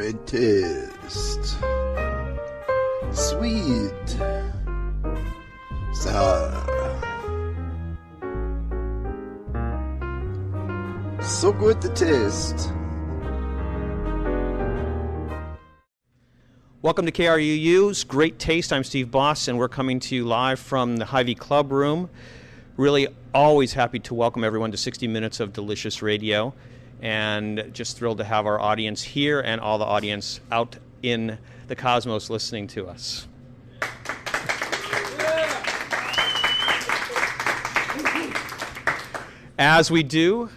and taste. Sweet. Sour. So good to taste. Welcome to KRUU's Great Taste. I'm Steve Boss, and we're coming to you live from the Hy-Vee Club Room. Really always happy to welcome everyone to 60 Minutes of Delicious Radio, and just thrilled to have our audience here and all the audience out in the cosmos listening to us. As we do,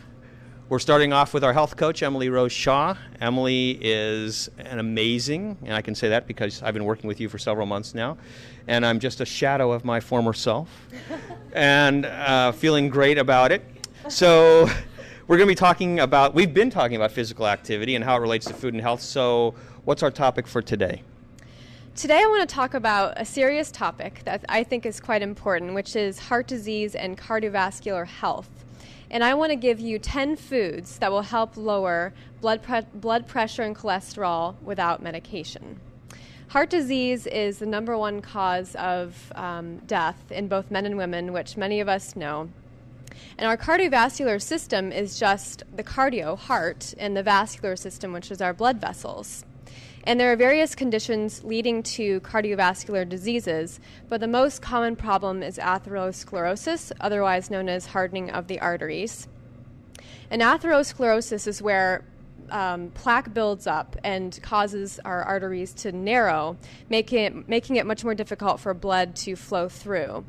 we're starting off with our health coach, Emily Rose Shaw. Emily is an amazing, and I can say that because I've been working with you for several months now, and I'm just a shadow of my former self, and feeling great about it. So we're going to be we've been talking about physical activity and how it relates to food and health. So what's our topic for today? Today I want to talk about a serious topic that I think is quite important, which is heart disease and cardiovascular health. And I want to give you 10 foods that will help lower blood pressure and cholesterol without medication. Heart disease is the number one cause of death in both men and women, which many of us know. And our cardiovascular system is just the cardio, heart, and the vascular system, which is our blood vessels. And there are various conditions leading to cardiovascular diseases, but the most common problem is atherosclerosis, otherwise known as hardening of the arteries. And atherosclerosis is where plaque builds up and causes our arteries to narrow, making it much more difficult for blood to flow through.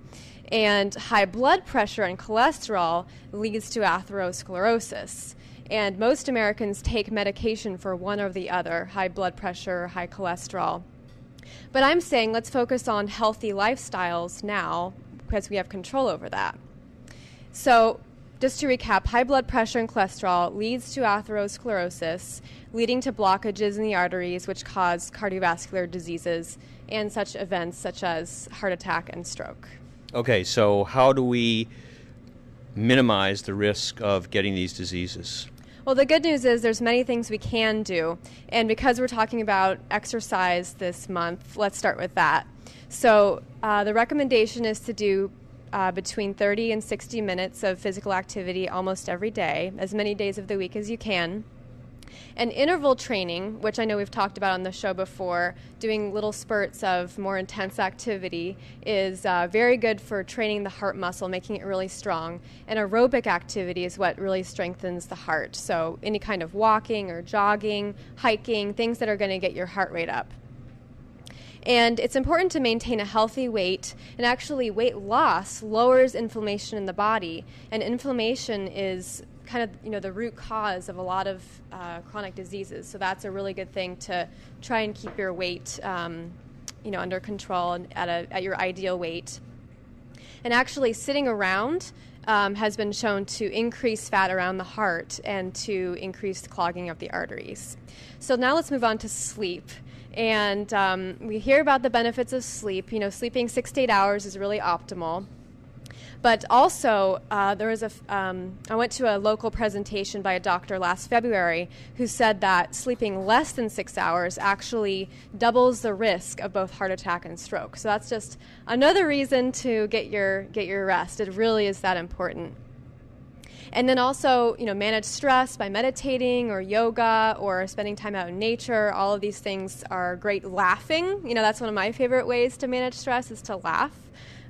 And high blood pressure and cholesterol leads to atherosclerosis. And most Americans take medication for one or the other, high blood pressure, high cholesterol. But I'm saying let's focus on healthy lifestyles now because we have control over that. So just to recap, high blood pressure and cholesterol leads to atherosclerosis, leading to blockages in the arteries, which cause cardiovascular diseases and such events such as heart attack and stroke. Okay, so how do we minimize the risk of getting these diseases? Well, the good news is there's many things we can do. And because we're talking about exercise this month, let's start with that. So the recommendation is to do between 30 and 60 minutes of physical activity almost every day, as many days of the week as you can. And interval training, which I know we've talked about on the show before, doing little spurts of more intense activity, is very good for training the heart muscle, making it really strong. And aerobic activity is what really strengthens the heart. So any kind of walking or jogging, hiking, things that are going to get your heart rate up. And it's important to maintain a healthy weight, and actually weight loss lowers inflammation in the body, and inflammation is kind of the root cause of a lot of chronic diseases. So that's a really good thing to try and keep your weight under control and at your ideal weight. And actually sitting around has been shown to increase fat around the heart and to increase the clogging of the arteries. So now let's move on to sleep. And we hear about the benefits of sleep. Sleeping 6 to 8 hours is really optimal. But also, I went to a local presentation by a doctor last February who said that sleeping less than 6 hours actually doubles the risk of both heart attack and stroke. So that's just another reason to get your rest. It really is that important. And then also, manage stress by meditating or yoga or spending time out in nature. All of these things are great. Laughing, that's one of my favorite ways to manage stress is to laugh.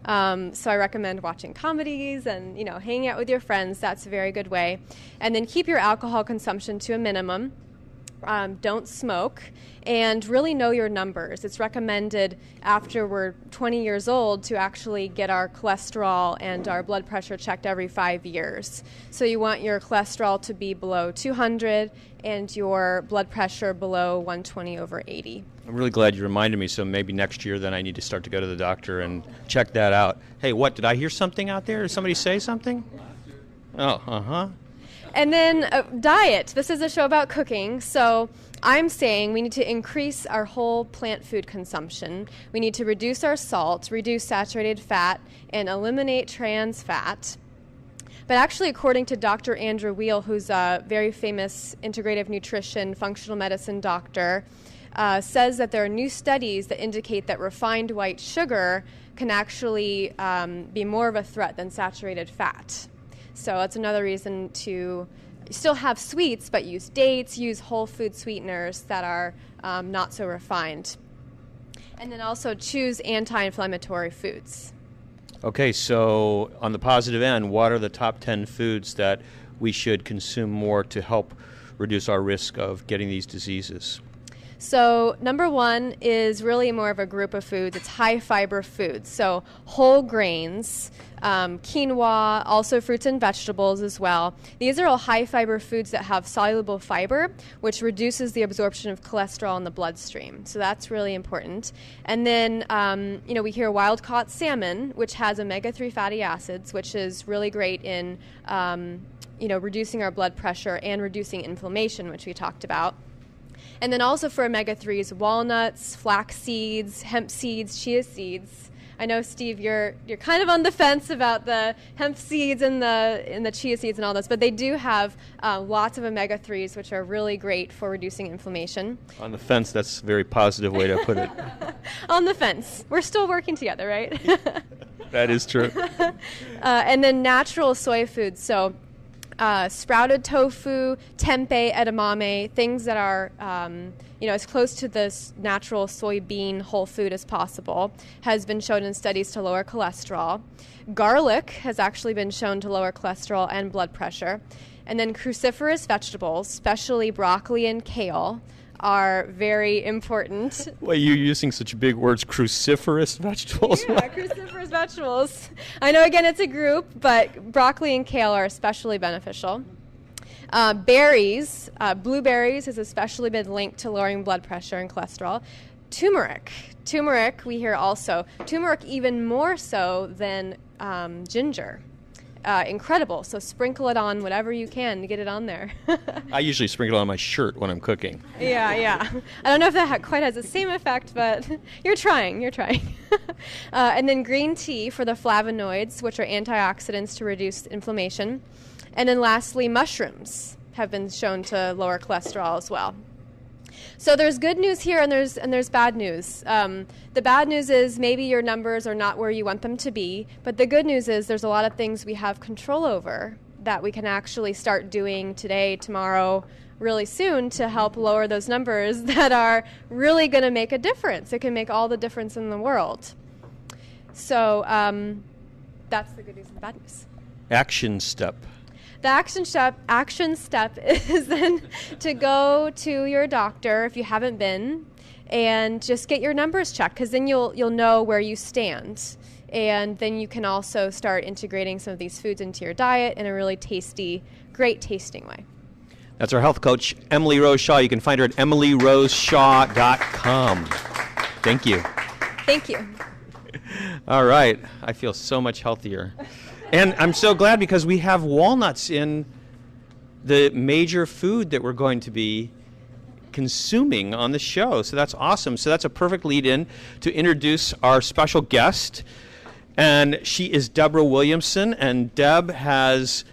So I recommend watching comedies and, hanging out with your friends. That's a very good way. And then keep your alcohol consumption to a minimum. Don't smoke. And really know your numbers. It's recommended after we're 20 years old to actually get our cholesterol and our blood pressure checked every 5 years. So you want your cholesterol to be below 200 and your blood pressure below 120/80. I'm really glad you reminded me, so maybe next year then I need to start to go to the doctor and check that out. Hey, what, did I hear something out there? Did somebody say something? Oh, uh-huh. And then diet. This is a show about cooking, so I'm saying we need to increase our whole plant food consumption. We need to reduce our salt, reduce saturated fat, and eliminate trans fat. But actually, according to Dr. Andrew Weil, who's a very famous integrative nutrition, functional medicine doctor, says that there are new studies that indicate that refined white sugar can actually be more of a threat than saturated fat. So that's another reason to still have sweets, but use dates, use whole food sweeteners that are not so refined. And then also choose anti-inflammatory foods. Okay, so on the positive end, what are the top 10 foods that we should consume more to help reduce our risk of getting these diseases? So number one is really more of a group of foods. It's high fiber foods. So whole grains, quinoa, also fruits and vegetables as well. These are all high fiber foods that have soluble fiber, which reduces the absorption of cholesterol in the bloodstream. So that's really important. And then, we hear wild-caught salmon, which has omega-3 fatty acids, which is really great in, reducing our blood pressure and reducing inflammation, which we talked about. And then also for omega-3s, walnuts, flax seeds, hemp seeds, chia seeds. I know, Steve, you're kind of on the fence about the hemp seeds and the chia seeds and all those, but they do have lots of omega-3s, which are really great for reducing inflammation. On the fence, that's a very positive way to put it. On the fence. We're still working together, right? That is true. And then natural soy foods. So sprouted tofu, tempeh, edamame, things that are as close to this natural soybean whole food as possible, has been shown in studies to lower cholesterol. Garlic has actually been shown to lower cholesterol and blood pressure. And then cruciferous vegetables, especially broccoli and kale, are very important. Why are you using such big words, cruciferous vegetables? Yeah, cruciferous vegetables. I know, again, it's a group, but broccoli and kale are especially beneficial. Berries, blueberries has especially been linked to lowering blood pressure and cholesterol. Turmeric, we hear also. Turmeric even more so than ginger. Incredible. So sprinkle it on whatever you can to get it on there. I usually sprinkle it on my shirt when I'm cooking. Yeah. I don't know if that quite has the same effect, but you're trying. And then green tea for the flavonoids, which are antioxidants to reduce inflammation. And then lastly, mushrooms have been shown to lower cholesterol as well. So there's good news here and there's bad news. The bad news is maybe your numbers are not where you want them to be, but the good news is there's a lot of things we have control over that we can actually start doing today, tomorrow, really soon to help lower those numbers that are really going to make a difference. It can make all the difference in the world. So that's the good news and the bad news. Action step. The action step is then to go to your doctor if you haven't been and just get your numbers checked, because then you'll know where you stand. And then you can also start integrating some of these foods into your diet in a really tasty, great tasting way. That's our health coach, Emily Rose Shaw. You can find her at emilyroseshaw.com. Thank you. Thank you. All right. I feel so much healthier. And I'm so glad because we have walnuts in the major food that we're going to be consuming on the show. So that's awesome. So that's a perfect lead-in to introduce our special guest. And she is Deborah Williamson. And Deb has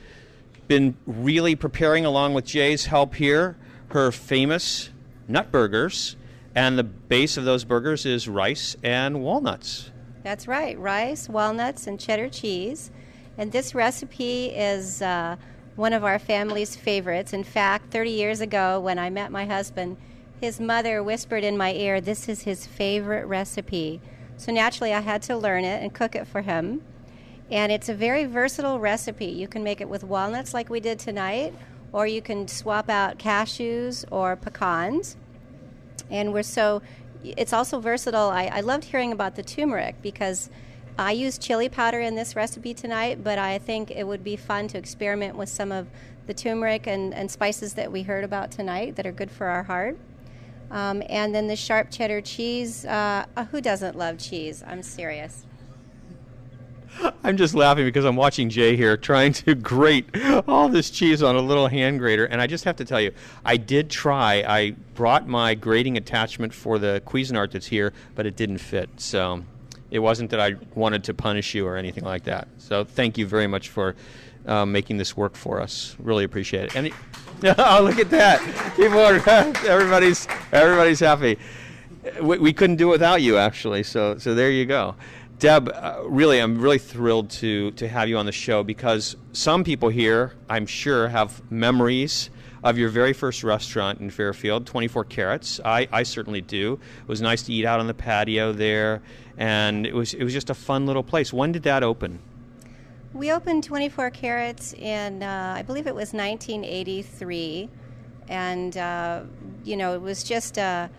been really preparing, along with Jay's help here, her famous nut burgers. And the base of those burgers is rice and walnuts. That's right. Rice, walnuts, and cheddar cheese. And this recipe is one of our family's favorites. In fact, 30 years ago when I met my husband, his mother whispered in my ear, this is his favorite recipe. So naturally I had to learn it and cook it for him. And it's a very versatile recipe. You can make it with walnuts like we did tonight, or you can swap out cashews or pecans. And it's also versatile. I loved hearing about the turmeric because I used chili powder in this recipe tonight, but I think it would be fun to experiment with some of the turmeric and spices that we heard about tonight that are good for our heart. And then the sharp cheddar cheese. Who doesn't love cheese? I'm serious. I'm just laughing because I'm watching Jay here trying to grate all this cheese on a little hand grater. And I just have to tell you, I did try. I brought my grating attachment for the Cuisinart that's here, but it didn't fit. So It wasn't that I wanted to punish you or anything like that. So thank you very much for making this work for us. Really appreciate it. And oh, look at that! People are everybody's happy. We couldn't do it without you, actually. So there you go. Deb, really, I'm really thrilled to have you on the show because some people here, I'm sure, have memories of your very first restaurant in Fairfield, 24 Carats. I certainly do. It was nice to eat out on the patio there, and it was just a fun little place. When did that open? We opened 24 Carats in, I believe it was 1983, and it was just a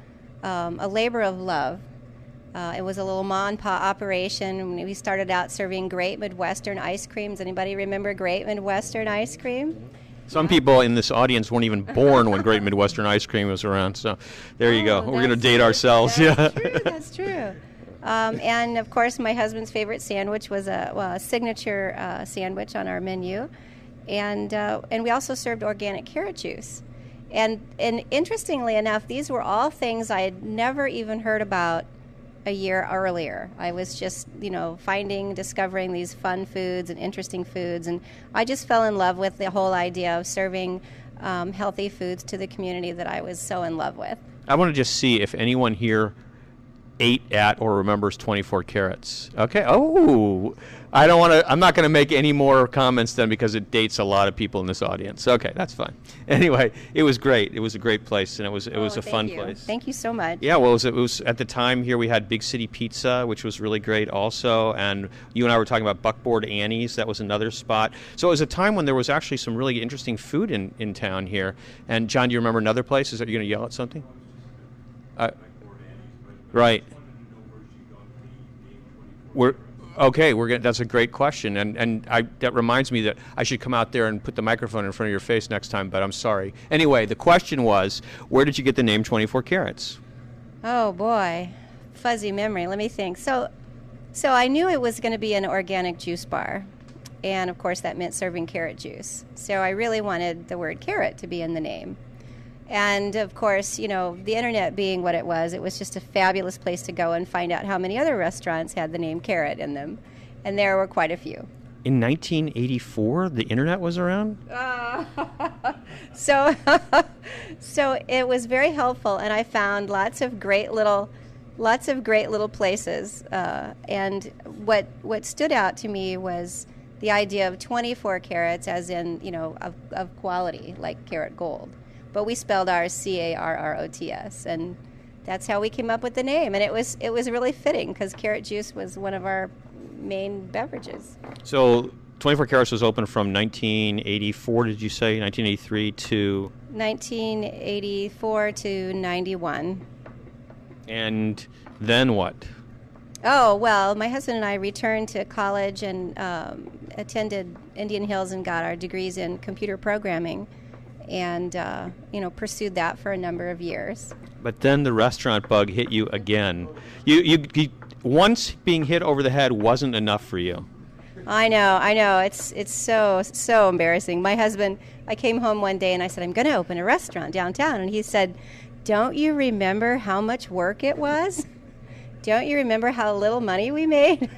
labor of love. It was a little ma and pa operation. We started out serving Great Midwestern ice creams. Anybody remember Great Midwestern ice cream? Some people in this audience weren't even born when Great Midwestern ice cream was around. So there you go. We're going to date ourselves. That's true. And of course, my husband's favorite sandwich was a signature sandwich on our menu, and we also served organic carrot juice. And interestingly enough, these were all things I had never even heard about a year earlier. I was just, discovering these fun foods and interesting foods, and I just fell in love with the whole idea of serving healthy foods to the community that I was so in love with. I want to just see if anyone here ate at or remembers 24 Carats. Okay. Oh, I'm not going to make any more comments then because it dates a lot of people in this audience. Okay, that's fine. Anyway, it was great. It was a great place, and it was a fun place. Thank you so much. Yeah, well, it was at the time here we had Big City Pizza, which was really great also, and you and I were talking about Buckboard Annie's. That was another spot. So it was a time when there was actually some really interesting food in town here. And John, do you remember another place? Are you going to yell at something? Right. That's a great question, and that reminds me that I should come out there and put the microphone in front of your face next time, but I'm sorry. Anyway, the question was, where did you get the name 24 Carats? Oh boy, fuzzy memory. Let me think. So I knew it was going to be an organic juice bar, and of course that meant serving carrot juice. So I really wanted the word carrot to be in the name. And, of course, the internet being what it was just a fabulous place to go and find out how many other restaurants had the name Carrot in them. And there were quite a few. In 1984, the internet was around? So it was very helpful, and I found lots of great little places. And what stood out to me was the idea of 24 carats, as in, of quality, like carrot gold. But we spelled ours Carrots, and that's how we came up with the name. And it was really fitting because carrot juice was one of our main beverages. So 24 Carats was open from 1984, did you say? 1983 to? 1984 to 91. And then what? Oh, well, my husband and I returned to college and attended Indian Hills and got our degrees in computer programming. And, pursued that for a number of years. But then the restaurant bug hit you again. You once being hit over the head wasn't enough for you. I know. It's so embarrassing. My husband, I came home one day and I said, I'm going to open a restaurant downtown. And he said, don't you remember how much work it was? Don't you remember how little money we made?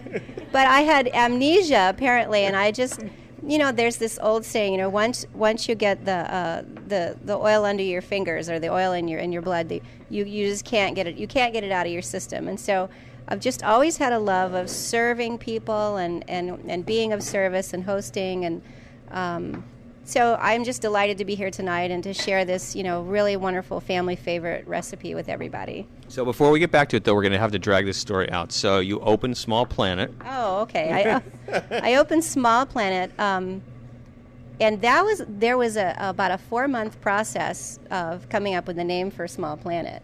But I had amnesia, apparently, and I just... there's this old saying, once you get the oil under your fingers or the oil in your blood, you just can't get it. You can't get it out of your system. And so I've just always had a love of serving people and being of service and hosting. And so I'm just delighted to be here tonight and to share this, really wonderful family favorite recipe with everybody. So before we get back to it, though, we're going to have to drag this story out. So you opened Small Planet. Oh, okay. I opened Small Planet, and there was about a 4-month process of coming up with a name for Small Planet.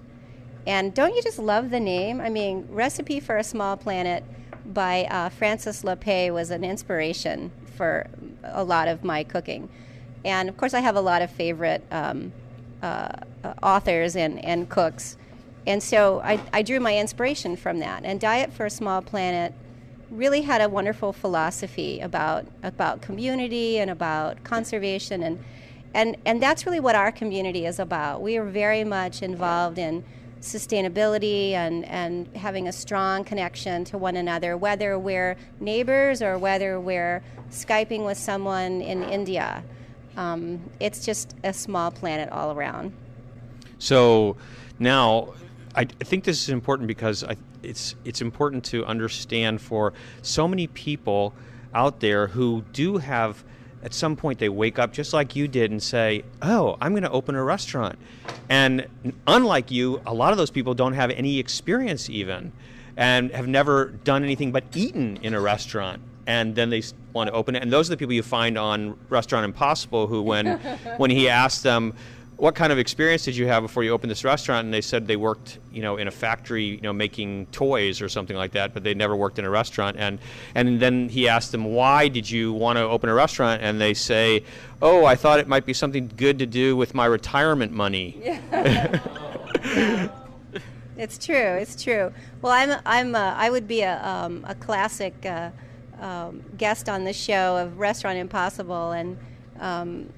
And don't you just love the name? I mean, Recipe for a Small Planet by Francis LePay was an inspiration for a lot of my cooking. And, of course, I have a lot of favorite authors and cooks. And so I drew my inspiration from that. And Diet for a Small Planet really had a wonderful philosophy about community and about conservation. And that's really what our community is about. We are very much involved in sustainability and having a strong connection to one another, whether we're neighbors or whether we're Skyping with someone in India. It's just a small planet all around. So now, I think this is important because it's important to understand for so many people out there who do have, at some point they wake up just like you did and say, oh, I'm going to open a restaurant. And unlike you, a lot of those people don't have any experience even and have never done anything but eaten in a restaurant. And then they want to open it. And those are the people you find on Restaurant Impossible who, when he asked them, what kind of experience did you have before you opened this restaurant? And they said they worked, in a factory, making toys or something like that, but they never worked in a restaurant. And then he asked them, why did you want to open a restaurant? And they say, oh, I thought it might be something good to do with my retirement money. Yeah. It's true. Well, I would be a classic guest on the show of Restaurant Impossible, and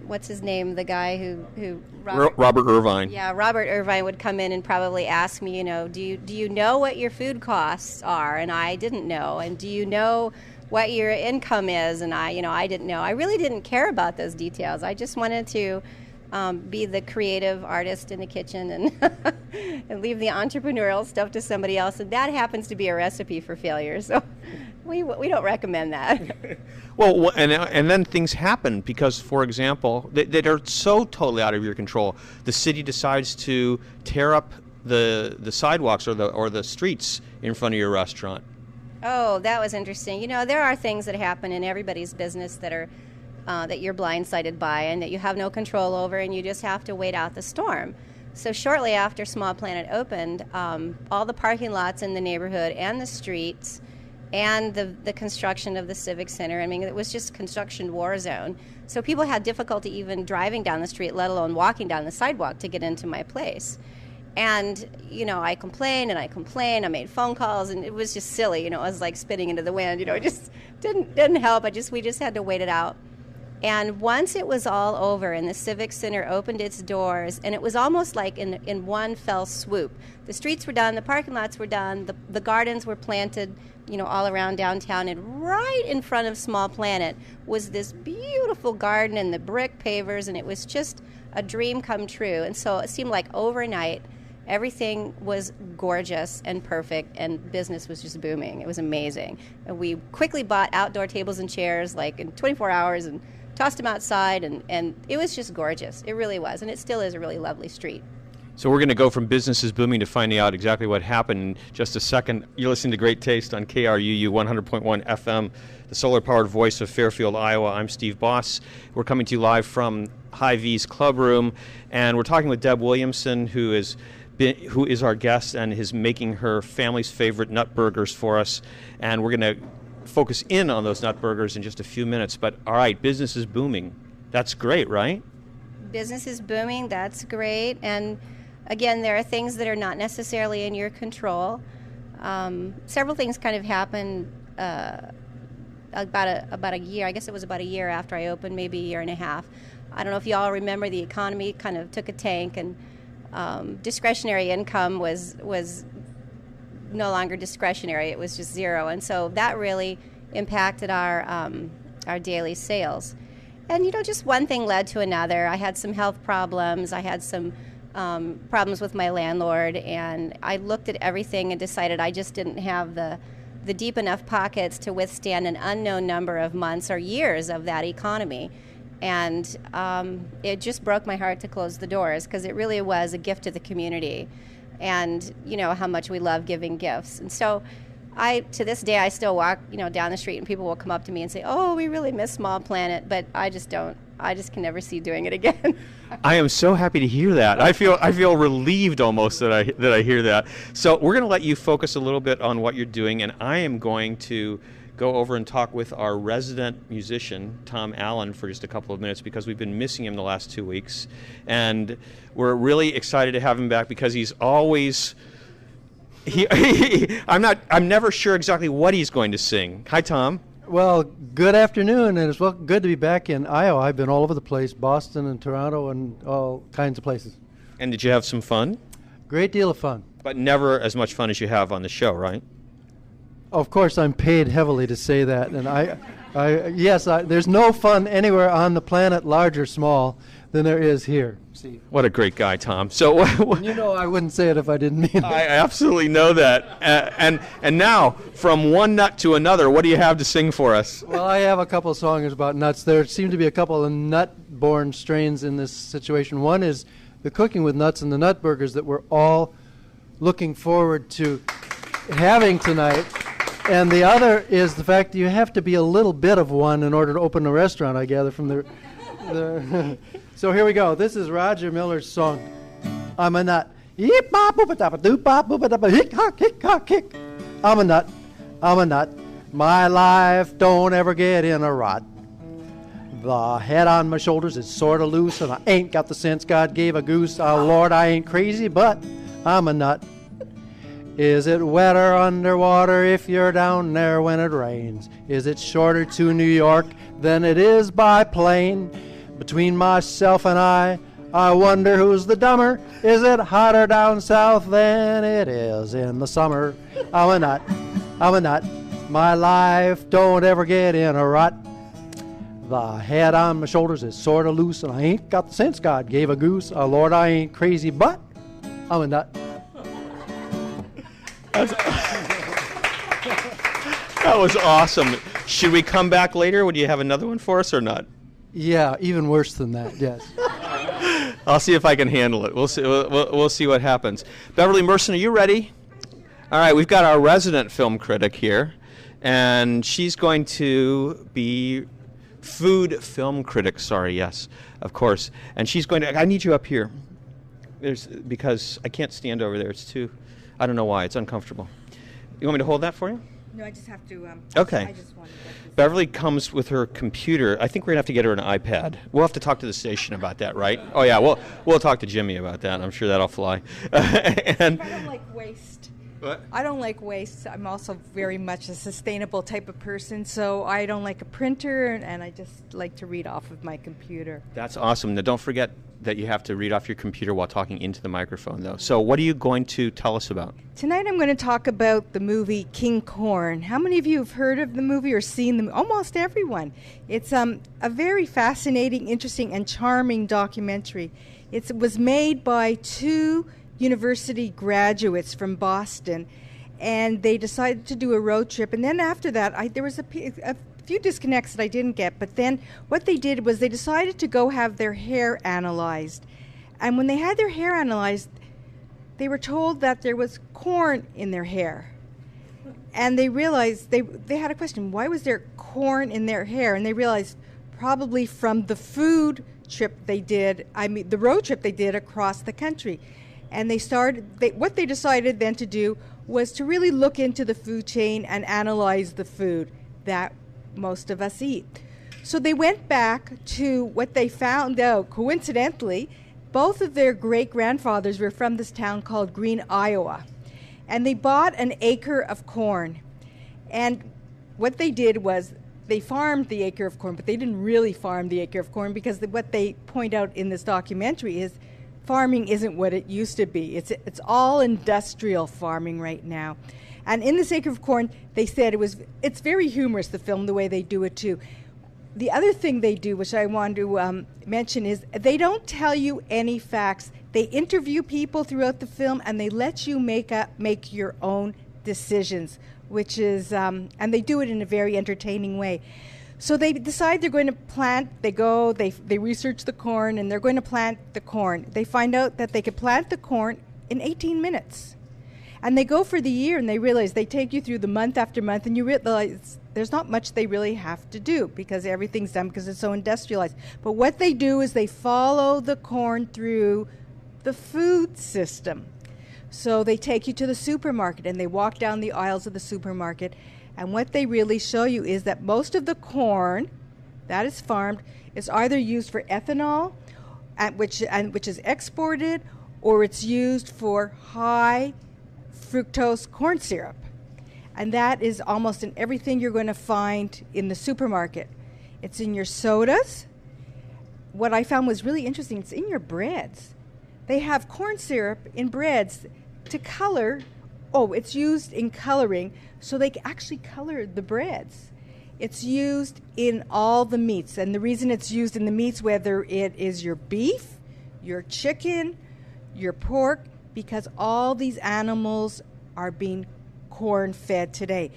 what's his name? The guy who Robert Irvine. Yeah, Robert Irvine would come in and probably ask me, do you know what your food costs are? And I didn't know. And do you know what your income is? And I didn't know. I really didn't care about those details. I just wanted to be the creative artist in the kitchen and and leave the entrepreneurial stuff to somebody else. And that happens to be a recipe for failure. So we don't recommend that. Well, and then things happen because, for example, that are so totally out of your control. The city decides to tear up the sidewalks or the streets in front of your restaurant. Oh, that was interesting. There are things that happen in everybody's business that are that you're blindsided by and that you have no control over, and you just have to wait out the storm. So shortly after Small Planet opened, all the parking lots in the neighborhood and the streets and the construction of the Civic Center, it was just construction war zone. So people had difficulty even driving down the street, let alone walking down the sidewalk to get into my place. And, I complained, I made phone calls, and it was just silly, it was like spitting into the wind, it just didn't help. We just had to wait it out. And once it was all over and the Civic Center opened its doors, and it was almost like in one fell swoop. The streets were done, the parking lots were done, the gardens were planted, all around downtown, and right in front of Small Planet was this beautiful garden and the brick pavers, and it was just a dream come true. And so it seemed like overnight everything was gorgeous and perfect, and business was just booming. It was amazing. And we quickly bought outdoor tables and chairs like in 24 hours and tossed them outside, and it was just gorgeous. It really was, and it still is a really lovely street. So we're going to go from businesses booming to finding out exactly what happened in just a second. You're listening to Great Taste on KRUU 100.1 FM, the solar-powered voice of Fairfield, Iowa. I'm Steve Boss. We're coming to you live from Hy-Vee's Club Room, and we're talking with Deb Williamson, who is our guest and is making her family's favorite nut burgers for us. And we're going to focus in on those nut burgers in just a few minutes. But all right, business is booming. That's great, right? Business is booming. That's great. And again, there are things that are not necessarily in your control. Several things kind of happened about a year. I guess it was about a year after I opened, maybe a year and a half. I don't know if you all remember, the economy kind of took a tank, and discretionary income was no longer discretionary. It was just zero, and so that really impacted our daily sales. And just one thing led to another. I had some health problems. I had some problems with my landlord, and I looked at everything and decided I just didn't have the deep enough pockets to withstand an unknown number of months or years of that economy. And it just broke my heart to close the doors, because it really was a gift to the community. And how much we love giving gifts. And so to this day, I still walk, down the street, and people will come up to me and say, oh, we really miss Small Planet, but I just don't. I just can never see doing it again. I am so happy to hear that. I feel relieved almost that I hear that. So we're going to let you focus a little bit on what you're doing, and I am going to go over and talk with our resident musician, Tom Allen, for just a couple of minutes, because we've been missing him the last 2 weeks. And we're really excited to have him back, because he's always... I'm never sure exactly what he's going to sing. Hi, Tom. Well, good afternoon, and it's good to be back in Iowa. I've been all over the place, Boston and Toronto and all kinds of places. And did you have some fun? Great deal of fun. But never as much fun as you have on the show, right? Of course, I'm paid heavily to say that, and yes, there's no fun anywhere on the planet, large or small, than there is here. See, What a great guy, Tom. So you know I wouldn't say it if I didn't mean it. I absolutely know that. And now, from one nut to another, what do you have to sing for us? Well, I have a couple songs about nuts. There seem to be a couple of nut-borne strains in this situation. One is the cooking with nuts and the nut burgers that we're all looking forward to having tonight. And the other is the fact that you have to be a little bit of one in order to open a restaurant, I gather, from the So here we go. This is Roger Miller's song, I'm a Nut. I'm a nut, I'm a nut. My life don't ever get in a rut. The head on my shoulders is sort of loose, and I ain't got the sense God gave a goose. Oh, Lord, I ain't crazy, but I'm a nut. Is it wet or underwater if you're down there when it rains? Is it shorter to New York than it is by plane? Between myself and I wonder who's the dumber. Is it hotter down south than it is in the summer? I'm a nut, I'm a nut. My life don't ever get in a rut. The head on my shoulders is sort of loose, and I ain't got the sense God gave a goose. Oh, Lord, I ain't crazy, but I'm a nut. That was awesome. Should we come back later? Would you have another one for us or not? Yeah, even worse than that, yes. I'll see if I can handle it. We'll see. We'll see what happens. Beverly Merson, are you ready? All right, we've got our resident film critic here, and she's going to be food film critic. Sorry, yes, of course. And she's going to. I need you up here. Because I can't stand over there. It's too. I don't know why. It's uncomfortable. You want me to hold that for you? No, I just have to. Okay. I just wanted to. Beverly comes with her computer. I think we're gonna have to get her an iPad. We'll have to talk to the station about that, right? Oh yeah, we'll talk to Jimmy about that. I'm sure that'll fly. And I don't like waste. what? I don't like waste. I'm also very much a sustainable type of person, so I don't like a printer, and I just like to read off of my computer. That's awesome. Now don't forget that you have to read off your computer while talking into the microphone, though. So what are you going to tell us about? Tonight I'm going to talk about the movie King Corn. How many of you have heard of the movie or seen the movie? Almost everyone. It's a very fascinating, interesting, and charming documentary. It was made by two university graduates from Boston, and they decided to do a road trip. And then after that, there was a few disconnects that I didn't get, but then what they did was they decided to go have their hair analyzed. And when they had their hair analyzed, they were told that there was corn in their hair. And they realized, they had a question, why was there corn in their hair? And they realized probably from the food trip they did, the road trip they did across the country. And what they decided then to do was to really look into the food chain and analyze the food that most of us eat. So they went back to what they found out. Coincidentally, both of their great-grandfathers were from this town called Green, Iowa. And they bought an acre of corn. And what they did was they farmed the acre of corn, but they didn't really farm the acre of corn, because what they point out in this documentary is farming isn't what it used to be. It's all industrial farming right now. And in this acre of corn, they said it's very humorous, the film, the way they do it too. The other thing they do, which I want to mention, is they don't tell you any facts. They interview people throughout the film, and they let you make your own decisions, which is, and they do it in a very entertaining way. So they decide they're going to plant, they research the corn, and they're going to plant the corn. They find out that they could plant the corn in 18 minutes. And they go for the year, and they realize they take you through the month after month, and you realize there's not much they really have to do because everything's done because it's so industrialized. But what they do is they follow the corn through the food system. So they take you to the supermarket, and they walk down the aisles of the supermarket, and what they really show you is that most of the corn that is farmed is either used for ethanol, which is exported, or it's used for high fructose corn syrup. And that is almost in everything you're going to find in the supermarket. It's in your sodas. What I found was really interesting, it's in your breads. They have corn syrup in breads to color. Oh, it's used in coloring, so they actually color the breads. It's used in all the meats, and the reason it's used in the meats, whether it is your beef, your chicken, your pork, because all these animals are being corn-fed today.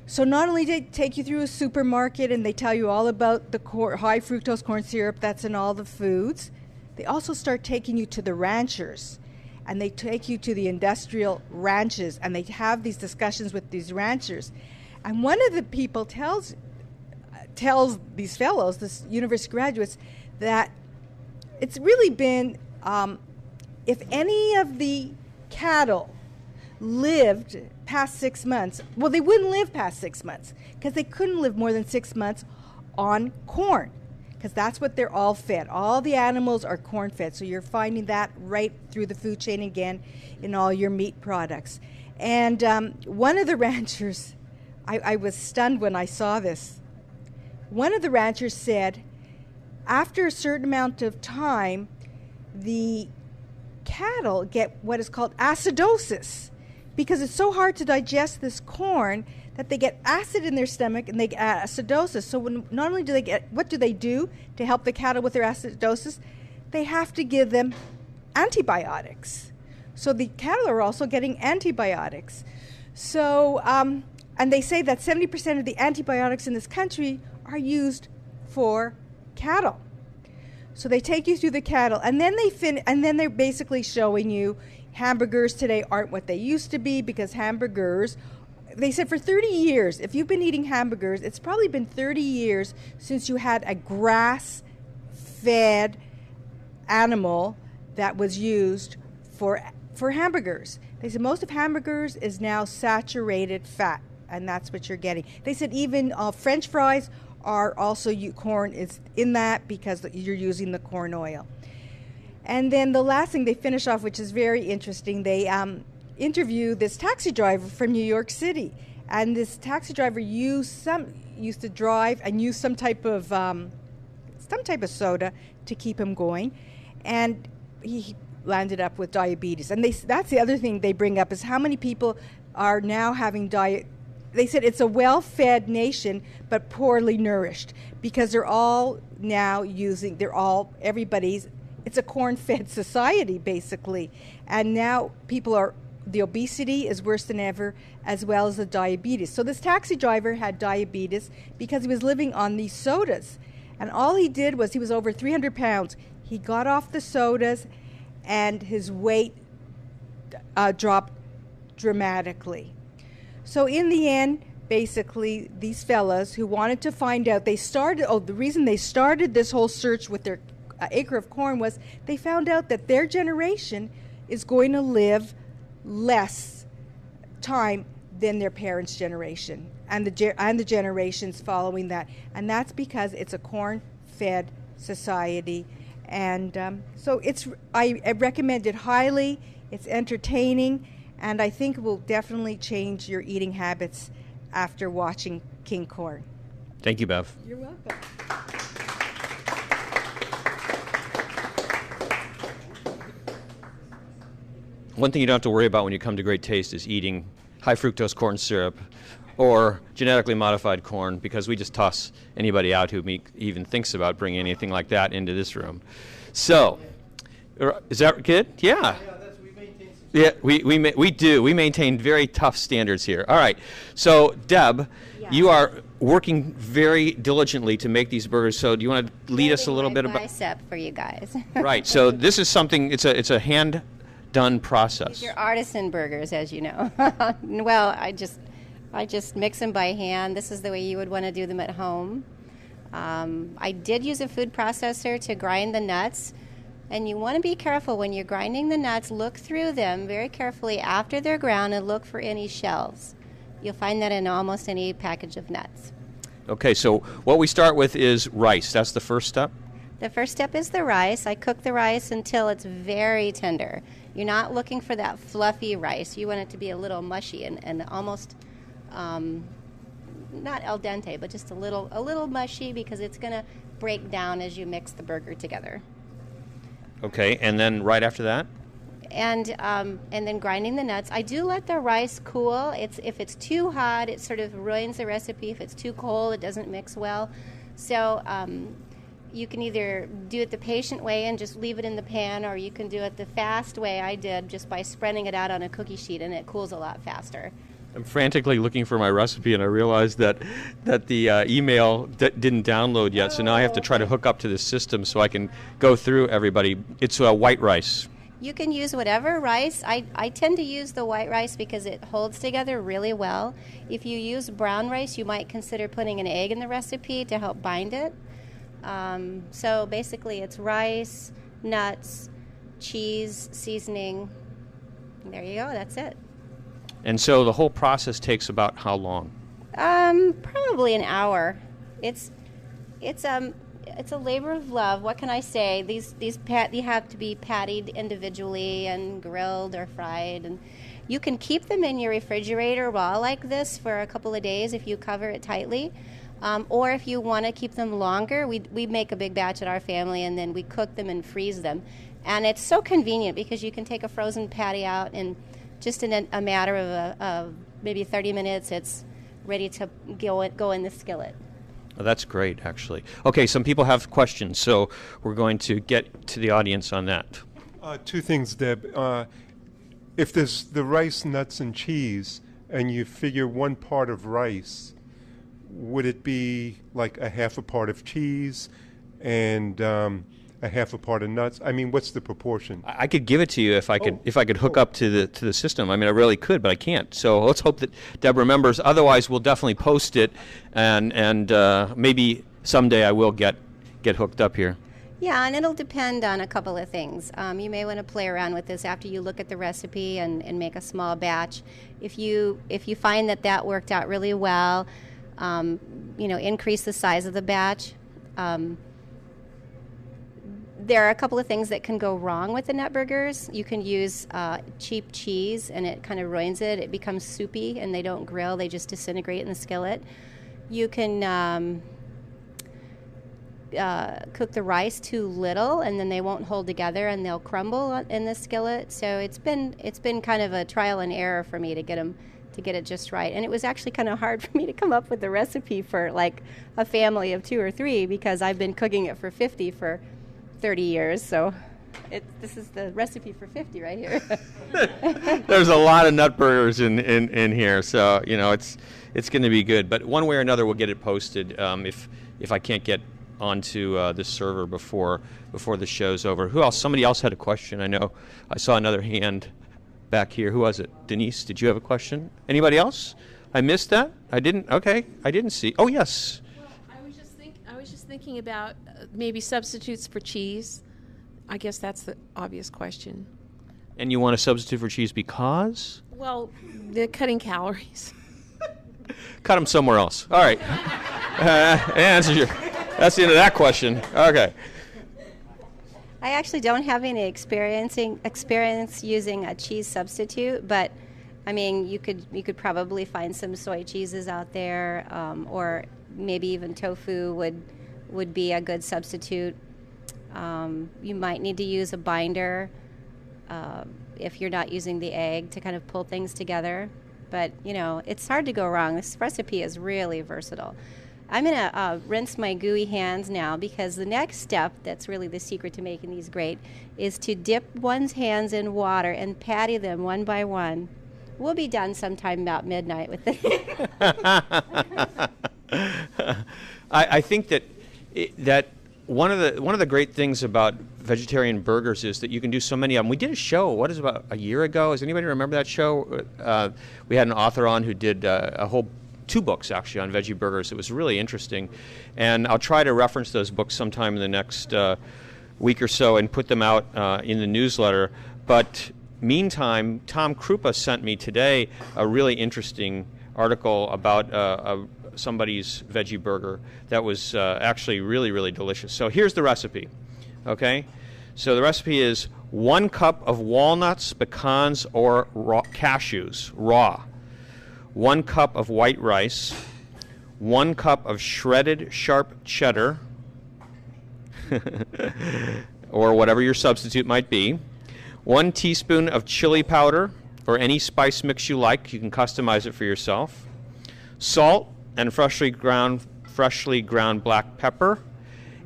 So not only do they take you through a supermarket and they tell you all about the high fructose corn syrup that's in all the foods, they also start taking you to the ranchers, and they take you to the industrial ranches, and they have these discussions with these ranchers. And one of the people tells these fellows, this university graduates, that it's really been, if any of the cattle lived past 6 months, well, they wouldn't live past 6 months because they couldn't live more than 6 months on corn, because that's what they're all fed. All the animals are corn fed, so you're finding that right through the food chain again in all your meat products. And one of the ranchers, I was stunned when I saw this. One of the ranchers said, after a certain amount of time, the cattle get what is called acidosis, because it's so hard to digest this corn that they get acid in their stomach and they get acidosis. So not only do they get, what do they do to help the cattle with their acidosis? They have to give them antibiotics. So the cattle are also getting antibiotics. So, and they say that 70% of the antibiotics in this country are used for cattle. So they take you through the cattle, and then they're basically showing you hamburgers today aren't what they used to be, because hamburgers, they said for 30 years, if you've been eating hamburgers, it's probably been 30 years since you had a grass-fed animal that was used for hamburgers. They said most of hamburgers is now saturated fat, and that's what you're getting. They said even French fries are also, corn is in that because you're using the corn oil. And then the last thing they finish off, which is very interesting, they interview this taxi driver from New York City. And this taxi driver used to drive and use some type of soda to keep him going. And he landed up with diabetes. And that's the other thing they bring up, is how many people are now having They said it's a well-fed nation, but poorly nourished, because they're all now it's a corn-fed society, basically. And now the obesity is worse than ever, as well as the diabetes. So this taxi driver had diabetes because he was living on these sodas. And all he did was, he was over 300 pounds. He got off the sodas, and his weight dropped dramatically. So in the end, basically, these fellas who wanted to find out, the reason they started this whole search with their acre of corn was they found out that their generation is going to live less time than their parents' generation and the generations following that. And that's because it's a corn-fed society. And so I recommend it highly. It's entertaining. And I think it will definitely change your eating habits after watching King Corn. Thank you, Bev. You're welcome. One thing you don't have to worry about when you come to Great Taste is eating high fructose corn syrup or genetically modified corn, because we just toss anybody out who even thinks about bringing anything like that into this room. So, is that good? Yeah. Yeah, we do. We maintain very tough standards here. All right. So, Deb, you are working very diligently to make these burgers. So, do you want to lead us a little bit about bicep for you guys? Right. So, this is something. It's a hand-done process. These are artisan burgers, as you know. Well, I just mix them by hand. This is the way you would want to do them at home. I did use a food processor to grind the nuts. And you want to be careful when you're grinding the nuts. Look through them very carefully after they're ground and look for any shells. You'll find that in almost any package of nuts. Okay, so what we start with is rice. That's the first step? The first step is the rice. I cook the rice until it's very tender. You're not looking for that fluffy rice. You want it to be a little mushy and almost, not al dente, but just a little mushy, because it's going to break down as you mix the burger together. Okay, and then right after that? and then grinding the nuts. I do let the rice cool. If it's too hot, it sort of ruins the recipe. If it's too cold, it doesn't mix well. So you can either do it the patient way and just leave it in the pan, or you can do it the fast way I did, just by spreading it out on a cookie sheet, and it cools a lot faster. I'm frantically looking for my recipe, and I realized that the email didn't download yet, so now I have to try to hook up to this system so I can go through everybody. It's white rice. You can use whatever rice. I tend to use the white rice because it holds together really well. If you use brown rice, you might consider putting an egg in the recipe to help bind it. So basically it's rice, nuts, cheese, seasoning. There you go, that's it. And so the whole process takes about how long? Probably an hour. It's a labor of love. What can I say? These you have to be patted individually and grilled or fried, and you can keep them in your refrigerator raw like this for a couple of days if you cover it tightly. Or if you want to keep them longer, we make a big batch at our family, and then we cook them and freeze them. And it's so convenient because you can take a frozen patty out, and just in a matter of maybe 30 minutes, it's ready to go in the skillet. Oh, that's great, actually. Okay, some people have questions, so we're going to get to the audience on that. Two things, Deb. If there's the rice, nuts, and cheese, and you figure one part of rice, would it be like a half a part of cheese and a half a part of nuts? I mean, what's the proportion? I could give it to you if I could hook up to the system. I mean, I really could, but I can't. So let's hope that Deb remembers. Otherwise, we'll definitely post it, and maybe someday I will get hooked up here. Yeah, and it'll depend on a couple of things. You may want to play around with this after you look at the recipe and make a small batch. If you find that worked out really well, increase the size of the batch. There are a couple of things that can go wrong with the nut burgers. You can use cheap cheese, and it kind of ruins it. It becomes soupy, and they don't grill. They just disintegrate in the skillet. You can cook the rice too little, and then they won't hold together, and they'll crumble in the skillet. So it's been kind of a trial and error for me to get it just right. And it was actually kind of hard for me to come up with the recipe for like a family of 2 or 3, because I've been cooking it for 50 for 30 years. So this is the recipe for 50 right here. There's a lot of nut burgers in here, so it's going to be good. But one way or another, we'll get it posted if I can't get onto this server before the show's over. Who else? Somebody else had a question. I know I saw another hand back here. Who was it? Denise, did you have a question? Anybody else? I missed that? I didn't. Okay, I didn't see. Oh, yes. Well, I was just thinking about maybe substitutes for cheese. I guess that's the obvious question. And you want to substitute for cheese because? Well, they're cutting calories. Cut them somewhere else. All right. That's the end of that question. Okay. I actually don't have any experience using a cheese substitute, but I mean, you could probably find some soy cheeses out there, or maybe even tofu would be a good substitute. You might need to use a binder if you're not using the egg to kind of pull things together. But it's hard to go wrong. This recipe is really versatile. I'm going to rinse my gooey hands now, because the next step, that's really the secret to making these great, is to dip one's hands in water and patty them one by one. We'll be done sometime about midnight with it. I think that one of the great things about vegetarian burgers is that you can do so many of them. We did a show, what is about a year ago? Does anybody remember that show? We had an author on who did a whole 2 books actually on veggie burgers. It was really interesting, and I'll try to reference those books sometime in the next week or so and put them out in the newsletter. But meantime, Tom Krupa sent me today a really interesting article about somebody's veggie burger that was actually really, really delicious. So here's the recipe, okay? So the recipe is 1 cup of walnuts, pecans, or cashews, raw. 1 cup of white rice, 1 cup of shredded sharp cheddar, or whatever your substitute might be, 1 teaspoon of chili powder or any spice mix you like. You can customize it for yourself. Salt and freshly ground black pepper,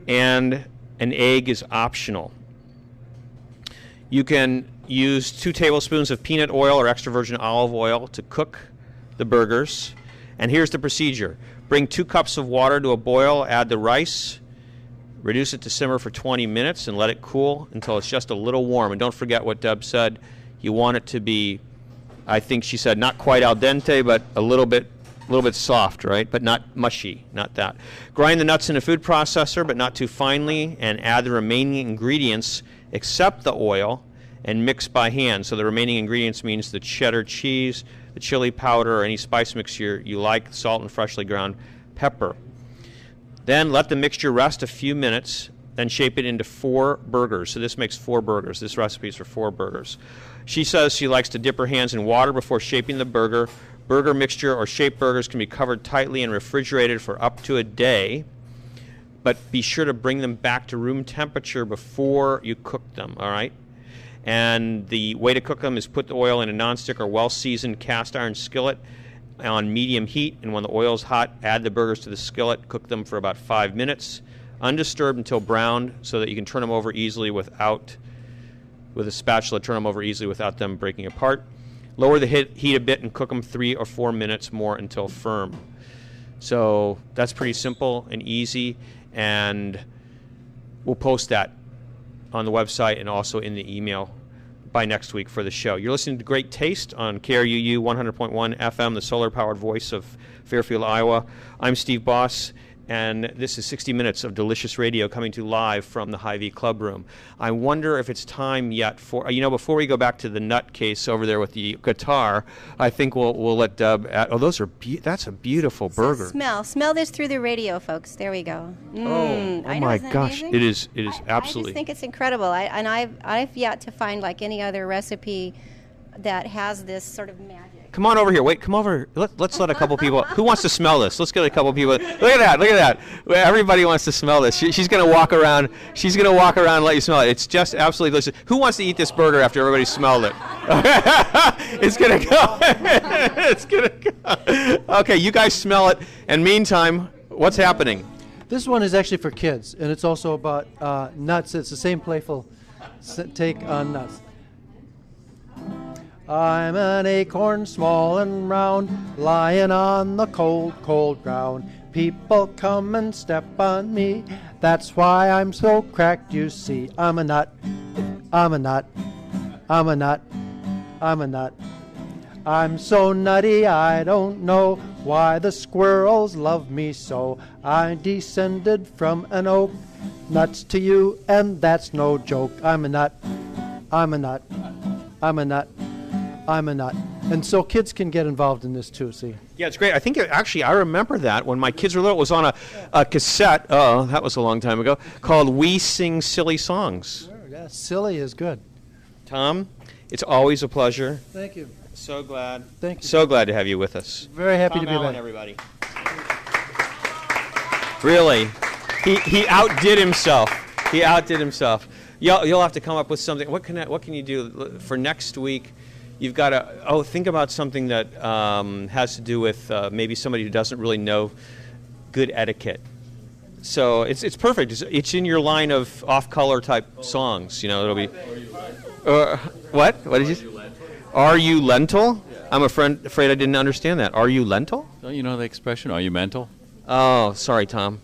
and an egg is optional. You can use 2 tablespoons of peanut oil or extra virgin olive oil to cook the burgers. And here's the procedure. Bring 2 cups of water to a boil, add the rice, reduce it to simmer for 20 minutes, and let it cool until it's just a little warm. And don't forget what Deb said. You want it to be, I think she said, not quite al dente, but a little bit soft, right? But not mushy, not that. Grind the nuts in a food processor, but not too finely, and add the remaining ingredients except the oil and mix by hand. So the remaining ingredients means the cheddar cheese, the chili powder, or any spice mix you like, salt and freshly ground pepper. Then let the mixture rest a few minutes, then shape it into 4 burgers. So this makes 4 burgers. This recipe is for 4 burgers. She says she likes to dip her hands in water before shaping the burger. Burger mixture or shaped burgers can be covered tightly and refrigerated for up to a day, but be sure to bring them back to room temperature before you cook them, all right? And the way to cook them is put the oil in a nonstick or well-seasoned cast iron skillet on medium heat, and when the oil is hot, add the burgers to the skillet. Cook them for about 5 minutes, undisturbed until browned, so that you can turn them over easily with a spatula, turn them over easily without them breaking apart. Lower the heat a bit and cook them 3 or 4 minutes more until firm. So that's pretty simple and easy, and we'll post that on the website and also in the email by next week for the show. You're listening to Great Taste on KRUU 100.1 FM, the solar-powered voice of Fairfield, Iowa. I'm Steve Boss, and this is 60 Minutes of Delicious Radio coming to you live from the Hy-Vee Club Room. I wonder if it's time yet for, before we go back to the nut case over there with the guitar, I think we'll let Deb add, that's a beautiful burger. Smell this through the radio, folks. There we go. Oh my gosh, amazing? it is absolutely. I just think it's incredible. I've yet to find like any other recipe that has this sort of magic. Come on over here. Wait, come over. Let's let a couple people. Who wants to smell this? Let's get a couple people. Look at that. Everybody wants to smell this. She's going to walk around. She's going to walk around and let you smell it. It's just absolutely delicious. Who wants to eat this burger after everybody smelled it? It's going to go. It's going to go. Okay, you guys smell it. And meantime, what's happening? This one is actually for kids, and it's also about nuts. It's the same playful take on nuts. I'm an acorn small and round, lying on the cold, cold ground. People come and step on me, that's why I'm so cracked, you see. I'm a nut, I'm a nut, I'm a nut, I'm a nut. I'm so nutty I don't know why the squirrels love me so. I descended from an oak, nuts to you, and that's no joke. I'm a nut, I'm a nut, I'm a nut. I'm a nut. And so kids can get involved in this too, see? Yeah, it's great. I think I remember that when my kids were little. It was on a cassette, that was a long time ago, called We Sing Silly Songs. Sure, yeah, silly is good. Tom, it's always a pleasure. Thank you. So glad. Thank you. So glad to have you with us. Very happy Tom to be Allen, back. everybody. Really, he outdid himself. He outdid himself. You'll have to come up with something. What can you do for next week? You've got to think about something that has to do with maybe somebody who doesn't really know good etiquette. So it's perfect. It's in your line of off-color type songs. It'll be. What? What did you? Are you lentil? Yeah. I'm afraid I didn't understand that. Are you lentil? Don't you know the expression? Are you mental? Oh, sorry, Tom.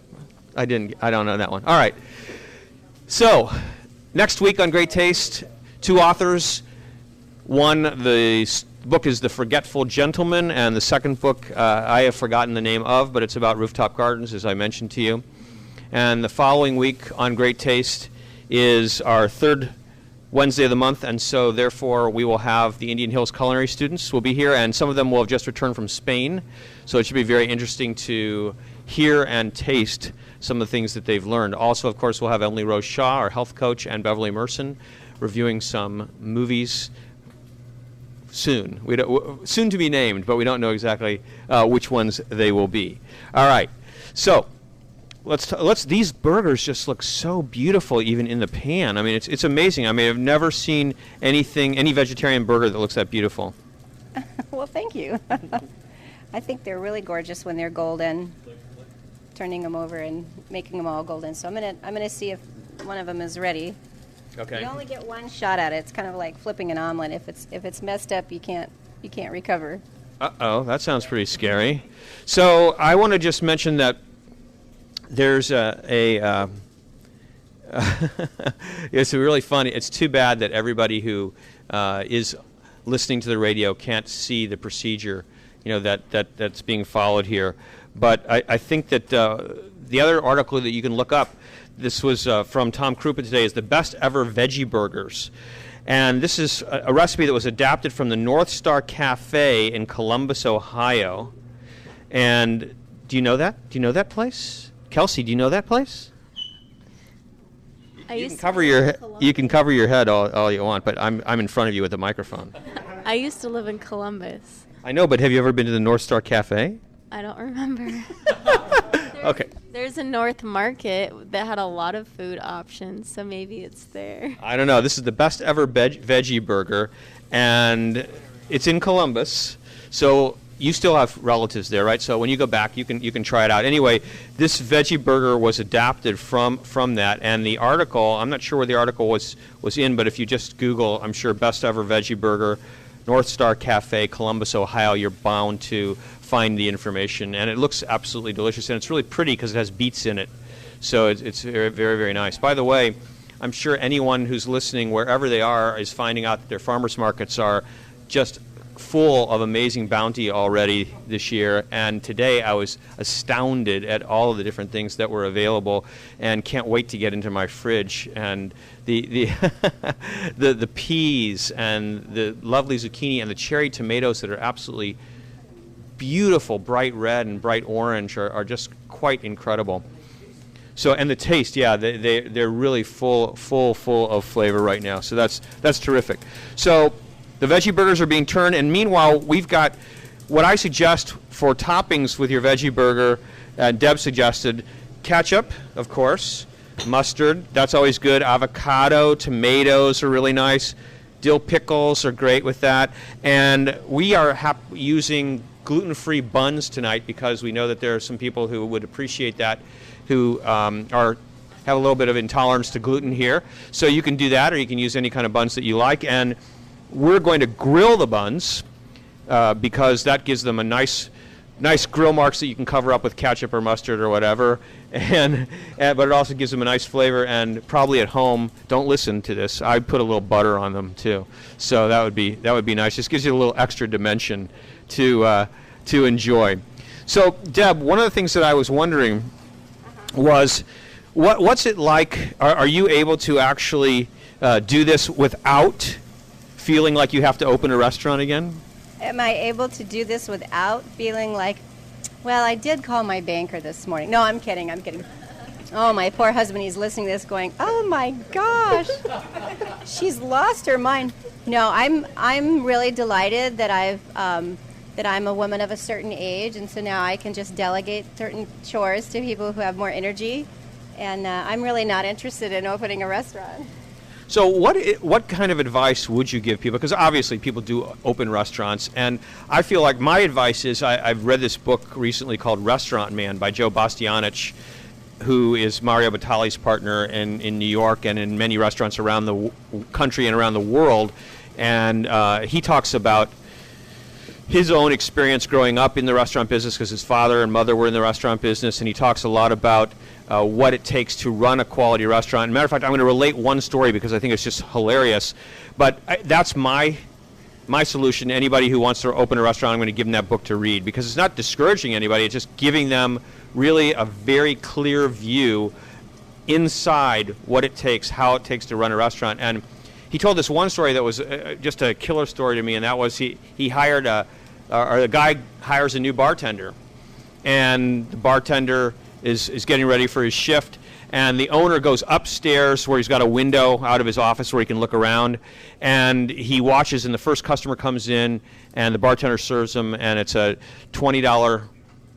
I don't know that one. All right. So next week on Great Taste, 2 authors. One, the book is The Forgetful Gentleman, and the second book I have forgotten the name of, but it's about rooftop gardens, as I mentioned to you. And the following week on Great Taste is our 3rd Wednesday of the month, and so therefore we will have the Indian Hills culinary students will be here, and some of them will have just returned from Spain. So it should be very interesting to hear and taste some of the things that they've learned. Also, of course, we'll have Emily Rose Shaw, our health coach, and Beverly Merson reviewing some movies soon. Soon to be named, but we don't know exactly which ones they will be. All right. So These burgers just look so beautiful even in the pan. I mean, it's amazing. I mean, I've never seen any vegetarian burger that looks that beautiful. Well, thank you. I think they're really gorgeous when they're golden. Turning them over and making them all golden. So I'm gonna see if one of them is ready. Okay. You only get one shot at it. It's kind of like flipping an omelet. If it's messed up, you can't recover. Uh-oh, that sounds pretty scary. So I want to just mention that there's it's really funny. It's too bad that everybody who is listening to the radio can't see the procedure, that's being followed here. But I think that the other article that you can look up, this was from Tom Krupa today, is the best ever veggie burgers. And this is a recipe that was adapted from the North Star Cafe in Columbus, Ohio. And do you know that? Do you know that place? Kelsey, do you know that place? You can cover your head all you want, but I'm in front of you with the microphone. I used to live in Columbus. I know, but have you ever been to the North Star Cafe? I don't remember. Okay. There's a North Market that had a lot of food options, so maybe it's there. I don't know. This is the best ever veggie burger, and it's in Columbus. So you still have relatives there, right? So when you go back, you can try it out. Anyway, this veggie burger was adapted from that, and the article, I'm not sure where the article was in, but if you just Google, I'm sure best ever veggie burger, North Star Cafe, Columbus, Ohio, you're bound to find the information, and it looks absolutely delicious, and it's really pretty because it has beets in it, so it's very, very, very nice. By the way, I'm sure anyone who's listening, wherever they are, is finding out that their farmers markets are just full of amazing bounty already this year, and today I was astounded at all of the different things that were available, and can't wait to get into my fridge. And the the peas and the lovely zucchini and the cherry tomatoes that are absolutely beautiful, bright red and bright orange are just quite incredible. So, and the taste, they're really full of flavor right now. So that's terrific. So the veggie burgers are being turned, and meanwhile we've got what I suggest for toppings with your veggie burger. Deb suggested ketchup, of course, mustard, that's always good, avocado, tomatoes are really nice, dill pickles are great with that, and we are using gluten-free buns tonight because we know that there are some people who would appreciate that, who have a little bit of intolerance to gluten here. So you can do that, or you can use any kind of buns that you like. And we're going to grill the buns because that gives them a nice grill marks that you can cover up with ketchup or mustard or whatever. But it also gives them a nice flavor. And probably at home, don't listen to this, I'd put a little butter on them too. So that would be nice. Just gives you a little extra dimension to enjoy. So Deb, one of the things that I was wondering was, what's it like? Are you able to actually do this without feeling like you have to open a restaurant again? Am I able to do this without feeling like, well, I did call my banker this morning. No, I'm kidding. Oh, my poor husband, he's listening to this going, oh my gosh, she's lost her mind. No, I'm really delighted that I'm a woman of a certain age, and so now I can just delegate certain chores to people who have more energy, and I'm really not interested in opening a restaurant. So what kind of advice would you give people? Because obviously people do open restaurants, and I feel like my advice is, I've read this book recently called Restaurant Man by Joe Bastianich, who is Mario Batali's partner in New York and in many restaurants around the country and around the world, and he talks about his own experience growing up in the restaurant business because his father and mother were in the restaurant business, and he talks a lot about what it takes to run a quality restaurant. As a matter of fact, I'm going to relate one story because I think it's just hilarious. But that's my solution to anybody who wants to open a restaurant. I'm going to give them that book to read because it's not discouraging anybody. It's just giving them really a very clear view inside what it takes, how it takes to run a restaurant. And he told this one story that was just a killer story to me, and that was he hired a guy hires a new bartender, and the bartender is getting ready for his shift, and the owner goes upstairs where he's got a window out of his office where he can look around, and he watches, and the first customer comes in, and the bartender serves him, and it's a $20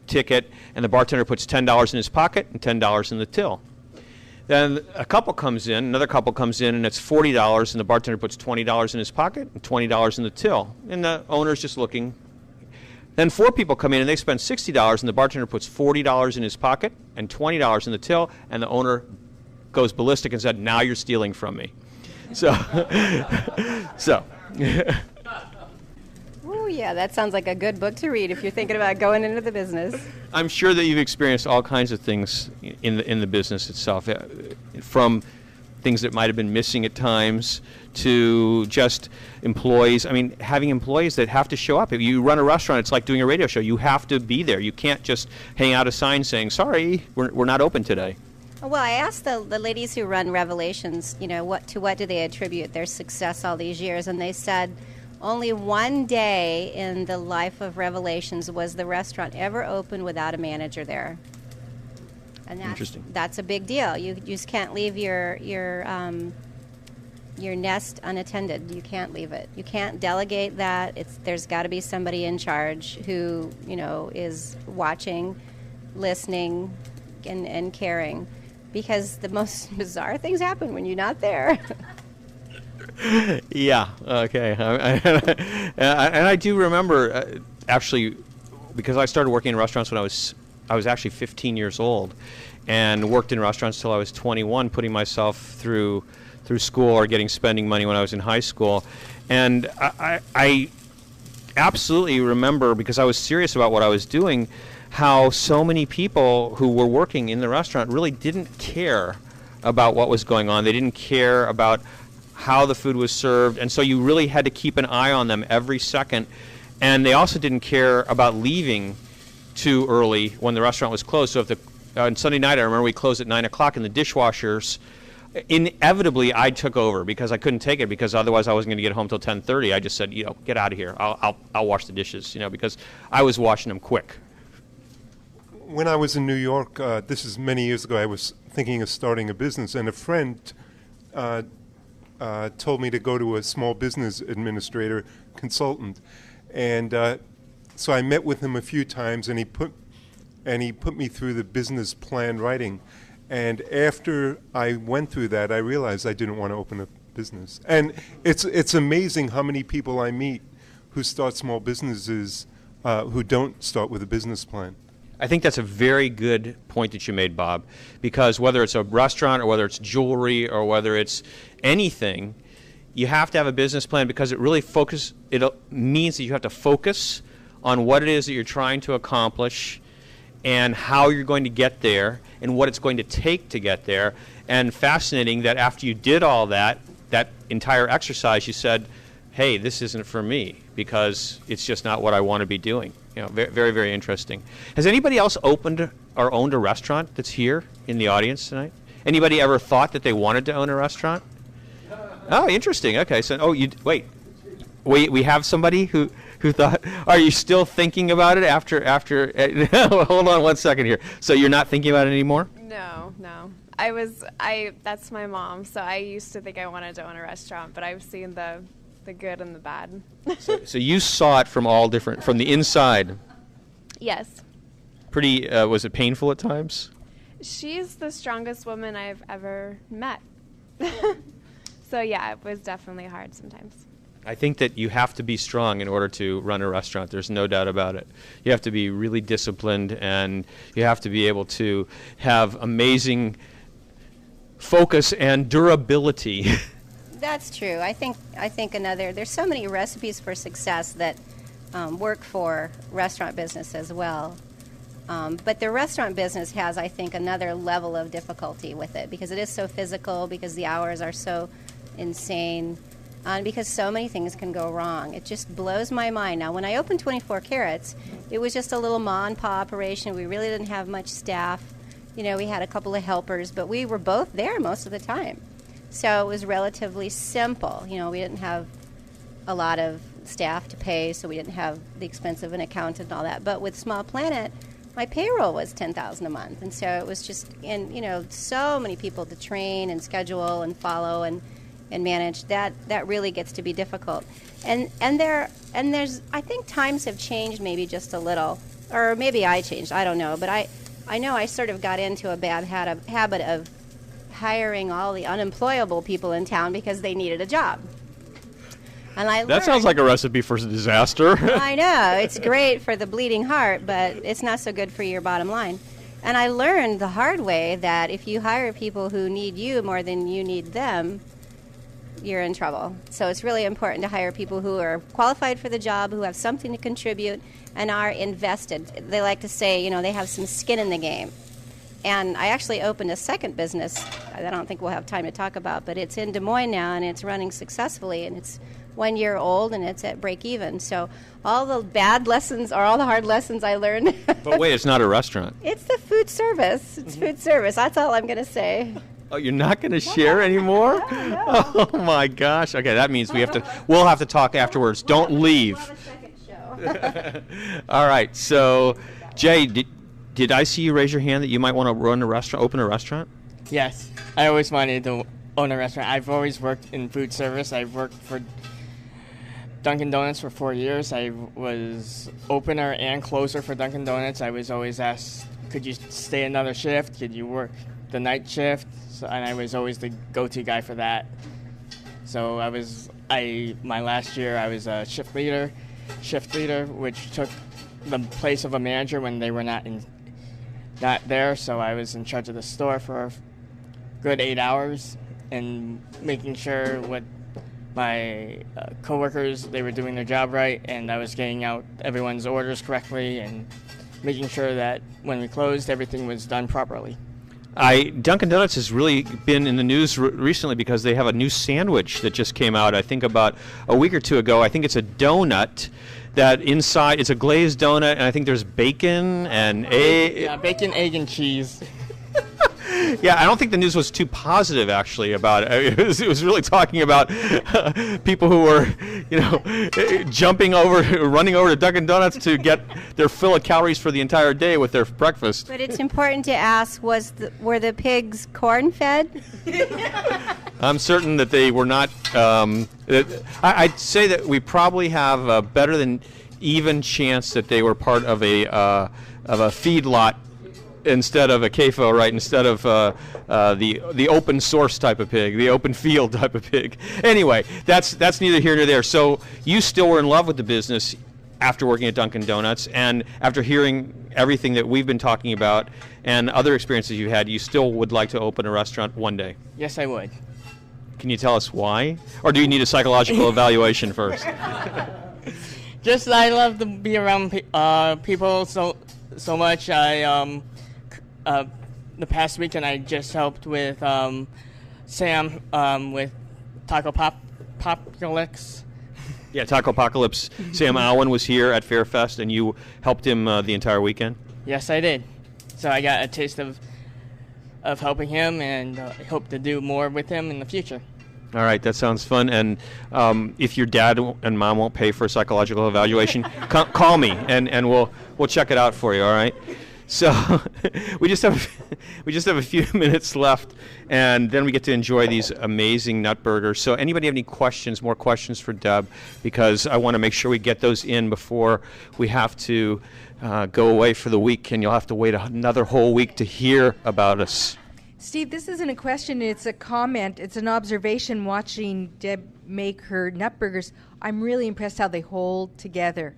ticket, and the bartender puts $10 in his pocket and $10 in the till. Then a couple comes in, another couple comes in, and it's $40, and the bartender puts $20 in his pocket and $20 in the till. And the owner's just looking. Then 4 people come in, and they spend $60, and the bartender puts $40 in his pocket and $20 in the till, and the owner goes ballistic and said, "Now you're stealing from me." So, Ooh, yeah, that sounds like a good book to read if you're thinking about going into the business. I'm sure that you've experienced all kinds of things in the business itself, from things that might have been missing at times to just employees. I mean, having employees that have to show up. If you run a restaurant, it's like doing a radio show. You have to be there. You can't just hang out a sign saying, "Sorry, we're not open today." Well, I asked the ladies who run Revelations, what do they attribute their success all these years, and they said only one day in the life of Revelations was the restaurant ever open without a manager there. And Interesting. That's a big deal. You just can't leave your nest unattended. You can't leave it. You can't delegate that. There's got to be somebody in charge who is watching, listening, and caring, because the most bizarre things happen when you're not there. Yeah. Okay. And I do remember actually, because I started working in restaurants when I was actually 15 years old, and worked in restaurants till I was 21, putting myself through school or getting spending money when I was in high school, and I absolutely remember, because I was serious about what I was doing, how so many people who were working in the restaurant really didn't care about what was going on. They didn't care about how the food was served, and so you really had to keep an eye on them every second. And they also didn't care about leaving too early when the restaurant was closed. So if on Sunday night, I remember we closed at 9 o'clock, and the dishwashers, inevitably I took over because I couldn't take it, because otherwise I wasn't going to get home till 10:30. I just said, get out of here. I'll wash the dishes, because I was washing them quick. When I was in New York, this is many years ago, I was thinking of starting a business, and a friend told me to go to a small business administrator consultant, and so I met with him a few times, and he put me through the business plan writing. And after I went through that, I realized I didn't want to open a business. And it's amazing how many people I meet who start small businesses who don't start with a business plan. I think that's a very good point that you made, Bob, because whether it's a restaurant or whether it's jewelry or whether it's anything, you have to have a business plan, because it really means that you have to focus on what it is that you're trying to accomplish and how you're going to get there and what it's going to take to get there. And fascinating that after you did all that entire exercise, you said, hey, this isn't for me, because it's just not what I want to be doing. Very, very, very interesting. Has anybody else opened or owned a restaurant that's here in the audience tonight? Anybody ever thought that they wanted to own a restaurant? Oh, interesting. Okay, so we have somebody who thought. Are you still thinking about it after? Hold on one second here. So you're not thinking about it anymore? No. That's my mom. So I used to think I wanted to own a restaurant, but I've seen the good and the bad. So you saw it from the inside. Yes. Pretty. Was it painful at times? She's the strongest woman I've ever met. So yeah, it was definitely hard sometimes. I think that you have to be strong in order to run a restaurant. There's no doubt about it. You have to be really disciplined, and you have to be able to have amazing focus and durability. That's true. I think there's so many recipes for success that work for restaurant business as well. But the restaurant business has, I think, another level of difficulty with it, because it is so physical, because the hours are so insane, and because so many things can go wrong. It just blows my mind. Now, when I opened 24 Carats, it was just a little ma and pa operation. We really didn't have much staff. We had a couple of helpers, but we were both there most of the time. So it was relatively simple. We didn't have a lot of staff to pay, so we didn't have the expense of an accountant and all that. But with Small Planet, my payroll was $10,000 a month, and so it was just, so many people to train and schedule and follow and manage. That really gets to be difficult. And there's, I think times have changed maybe just a little. or maybe I changed. I don't know, but I know I sort of got into a bad habit of hiring all the unemployable people in town because they needed a job. And That sounds like a recipe for disaster. I know. It's great for the bleeding heart, but it's not so good for your bottom line. And I learned the hard way that if you hire people who need you more than you need them, you're in trouble. So it's really important to hire people who are qualified for the job, who have something to contribute, and are invested. They like to say, you know, they have some skin in the game. And I actually opened a second business that I don't think we'll have time to talk about, but it's in Des Moines now, and it's running successfully, and it's 1 year old, and it's at break even. So all the bad lessons or all the hard lessons I learned. But wait, it's not a restaurant. It's the food service. It's food service. That's all I'm going to say. Oh, you're not going to share anymore? No. Oh my gosh. Okay, that means we'll have to talk afterwards. Don't leave. All right. So, Jay, did I see you raise your hand that you might want to open a restaurant? Yes. I always wanted to own a restaurant. I've always worked in food service. I've worked for Dunkin' Donuts for 4 years. I was opener and closer for Dunkin' Donuts. I was always asked, could you stay another shift? Could you work the night shift? So, and I was always the go-to guy for that. So my last year I was a shift leader, which took the place of a manager when they were not there. So I was in charge of the store for a good 8 hours and making sure what my coworkers, they were doing their job right, and I was getting out everyone's orders correctly and making sure that when we closed, everything was done properly. Dunkin' Donuts has really been in the news recently because they have a new sandwich that just came out, I think about a week or two ago. I think it's a donut that inside, it's a glazed donut, and I think there's bacon and egg. Yeah, bacon, egg, and cheese. Yeah, I don't think the news was too positive, actually, about it. It was really talking about people who were, running over to Dunkin' Donuts to get their fill of calories for the entire day with their breakfast. But it's important to ask, were the pigs corn-fed? I'm certain that they were not. I'd say that we probably have a better than even chance that they were part of a feedlot instead of a CAFO, right? Instead of the open source type of pig, the open field type of pig. Anyway, that's neither here nor there. So you still were in love with the business after working at Dunkin' Donuts, and after hearing everything that we've been talking about and other experiences you had, you still would like to open a restaurant one day. Yes, I would. Can you tell us why? Or do you need a psychological evaluation first? Just I love to be around people so much. The past weekend I just helped with Sam with Taco Pocalypse. Yeah, Taco Apocalypse. Sam Alwyn was here at Fairfest, and you helped him the entire weekend? Yes, I did. So I got a taste of helping him, and I hope to do more with him in the future. All right, that sounds fun. And if your dad and mom won't pay for a psychological evaluation, call me, and we'll check it out for you. All right. So we just have a few minutes left, and then we get to enjoy these amazing nut burgers. So anybody have any questions, more questions for Deb? Because I want to make sure we get those in before we have to go away for the week, and you'll have to wait another whole week to hear about us. Steve, this isn't a question, it's a comment. It's an observation watching Deb make her nut burgers. I'm really impressed how they hold together.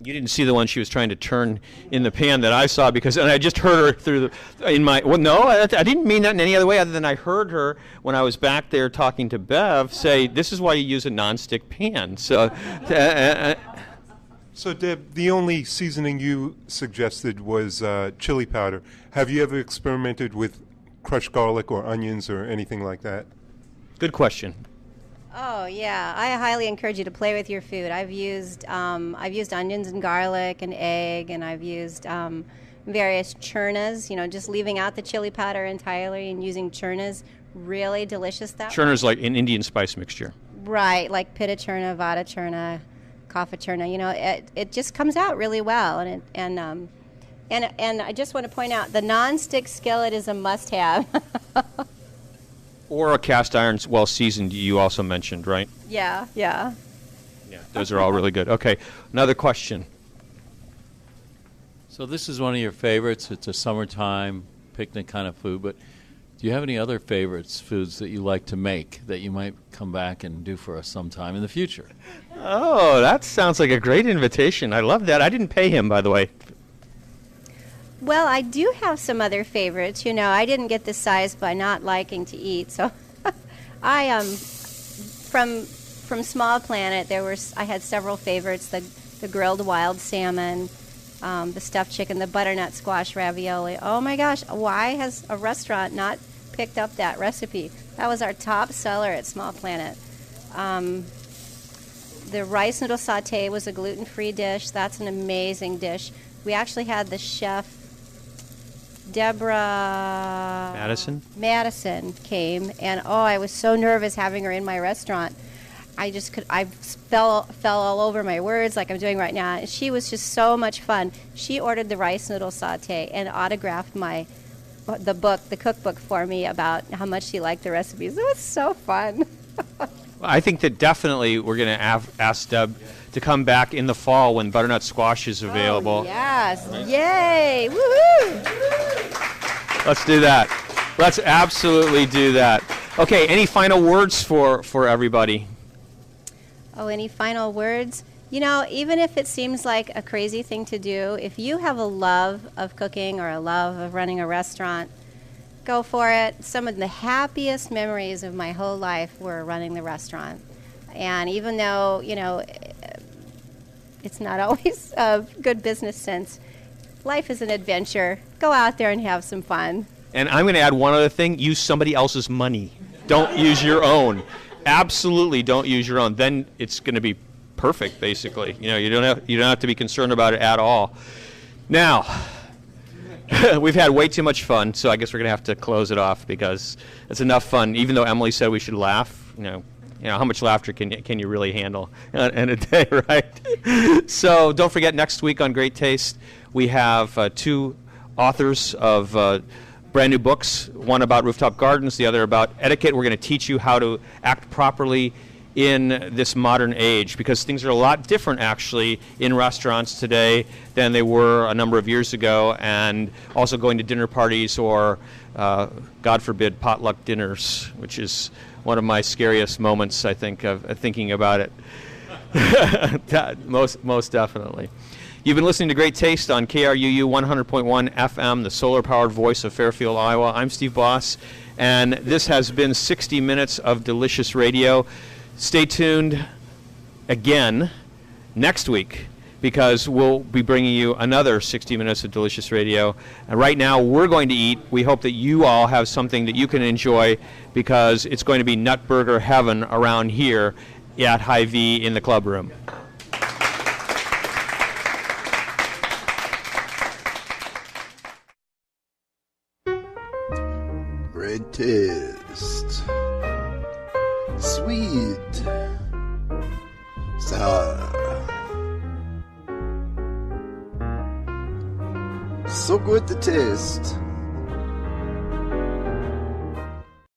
You didn't see the one she was trying to turn in the pan that I saw, because and I just heard her I didn't mean that in any other way other than I heard her when I was back there talking to Bev say, this is why you use a nonstick pan. So, So Deb, the only seasoning you suggested was chili powder. Have you ever experimented with crushed garlic or onions or anything like that? Good question. Oh yeah, I highly encourage you to play with your food. I've used onions and garlic and egg, and I've used various churnas. Just leaving out the chili powder entirely and using churnas. Really delicious that way. Churna's like an Indian spice mixture. Right, like pitta churna, vada churna, kapha churna. It just comes out really well, and I just want to point out the non-stick skillet is a must-have. Or a cast iron, well seasoned, you also mentioned, right? Yeah. Yeah, those are all really good. Okay, another question. So this is one of your favorites. It's a summertime picnic kind of food, but do you have any other favorites, foods that you like to make that you might come back and do for us sometime in the future? Oh, that sounds like a great invitation. I love that. I didn't pay him, by the way. Well, I do have some other favorites. You know, I didn't get this size by not liking to eat. So I from Small Planet, I had several favorites. The grilled wild salmon, the stuffed chicken, the butternut squash ravioli. Oh my gosh, why has a restaurant not picked up that recipe? That was our top seller at Small Planet. The rice noodle sauté was a gluten-free dish. That's an amazing dish. We actually had the chef, Deborah Madison came, and I was so nervous having her in my restaurant. I fell all over my words like I'm doing right now. She was just so much fun. She ordered the rice noodle sauté and autographed the cookbook for me about how much she liked the recipes. It was so fun. I think that definitely we're going to ask Deb to come back in the fall when butternut squash is available. Oh, yes. Right? Yay. Woohoo. Let's do that. Let's absolutely do that. Okay, any final words for everybody? Oh, any final words? You know, even if it seems like a crazy thing to do, if you have a love of cooking or a love of running a restaurant, go for it. Some of the happiest memories of my whole life were running the restaurant. And even though, you know, it's not always good business sense, life is an adventure. Go out there and have some fun. And I'm going to add one other thing. Use somebody else's money. Don't use your own. Absolutely don't use your own. Then it's going to be perfect, basically. You know, you don't have to be concerned about it at all. Now, we've had way too much fun, so I guess we're going to have to close it off because it's enough fun. Even though Emily said we should laugh, you know, how much laughter can you really handle in a day, right? So don't forget, next week on Great Taste, we have two authors of brand new books, one about rooftop gardens, the other about etiquette. We're going to teach you how to act properly in this modern age, because things are a lot different actually in restaurants today than they were a number of years ago, and also going to dinner parties or, God forbid, potluck dinners, which is one of my scariest moments, I think, of thinking about it. most definitely. You've been listening to Great Taste on KRUU 100.1 FM, the solar-powered voice of Fairfield, Iowa. I'm Steve Boss, and this has been 60 minutes of delicious radio. Stay tuned again next week, because we'll be bringing you another 60 minutes of delicious radio. And right now, we're going to eat. We hope that you all have something that you can enjoy, because it's going to be nut burger heaven around here at Hy-Vee in the club room. Great taste. Sweet. Sour. So good to taste.